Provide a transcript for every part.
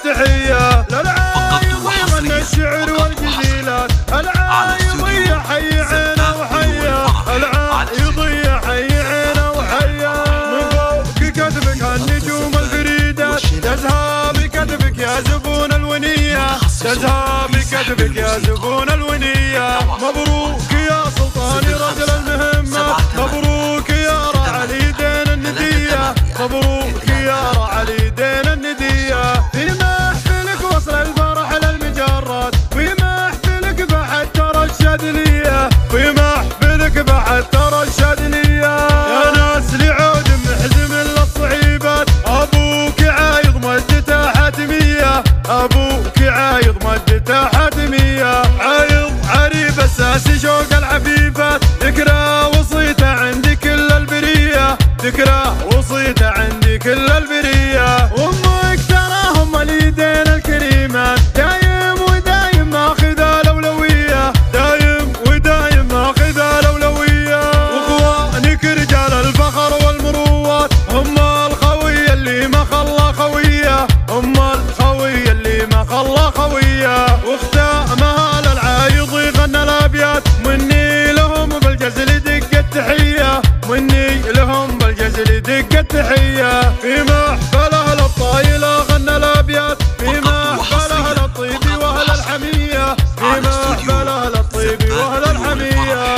التحية للعايض من الشعر والجزيلات، العايض يا حي عينه وحيا، العايض يا حي عينه وحيا. من فوق كتفك هالنجوم الفريدات تزهى بكتفك يا زبون الونية، تزهى بكتفك يا زبون الونية. مبروك يا سلطاني رجل المهمة، مبروك يا راعي اليدين الندية، مبروك يا راعي اليدين الندية. في محفلك وصل الفرح للمجرات، في محفلك بعد ترى الشاذلية، في محفلك بعد ترى الشاذلية. يا ناس لعود محزم للصعيبات، ابوك عايض مجدته حاتمية، ابوك عايض مجدته حاتمية. عايض عريب اساسي شوق العفيفات، ذكرى وصيته عندي كل البرية، ذكرى وصيته عندي كل البرية. وامك تراهم اليدين الكريمات، دايم ودايم ماخذ الاولوية، دايم ودايم ماخذ الاولوية. واخوانك رجال الفخر والمروات، هم الخوية اللي ما خلى خوية، هم الخوية اللي ما خلى خوية. واختامها للعايض يغنى الابيات، مني لهم بالجزل دق التحية، مني لهم بالجزل دق التحية. في محفله للطايلة غنى الابيات، في محفله للطيب واهل الحمية، في محفله للطيب واهل الحمية.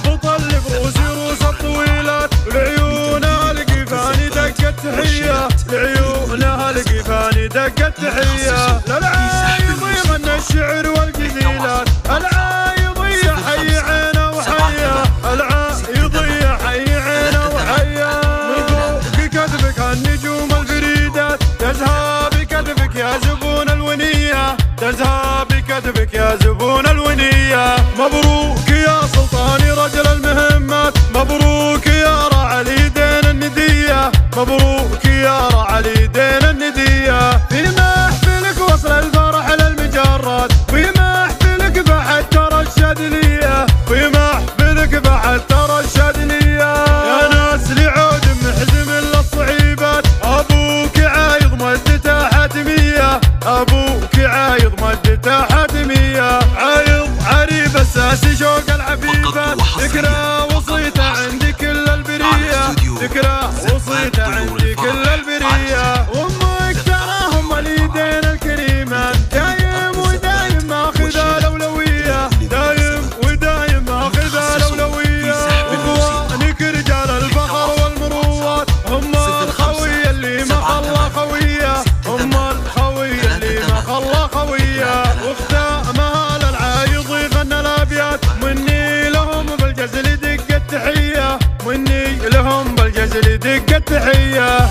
الضابط اللي بروسي روس الطويلات، لعيونها القفاني دق التحية، لعيونها القفاني دق التحية. للعايض يغنى الشعر والجزيلات، العايض يا حي عينه وحيا، العايض يا حي عينه وحيا. من فوق كتفك هالنجوم الفريدات تزهى بكتفك يا زبون الونية، تزهى بكتفك يا زبون الونية. مبروك يا سلطاني رجل المهمات، مبروك يا راعي اليدين الندية، مبروك يا راعي اليدين الندية. في محفلك وصل الفرح للمجرات، في محفلك بعد ترى الشاذلية، في محفلك بعد ترى الشاذلية. يا ناس لعود محزم للصعيبات، ابوك عايض مجدته حاتمية، ابوك عايض مجدته حاتمية. عايض عريب اساسي شوق العفيفات، ذكرى وصيته عندي كل البرية، ذكرى وصيته عندي كل البرية. وامك تراهم اليدين الكريمات، دايم ودايم ماخذ الاولوية، دايم ودايم ماخذ الاولوية. واخوانك رجال الفخر والمروات، هم الخوية اللي ما خلى خوية، هم الخوية اللي ما خلى خوية. واختامها للعايض يغنى الابيات، مني لهم بالجزل دق التحية، مني لهم بالجزل دق التحية.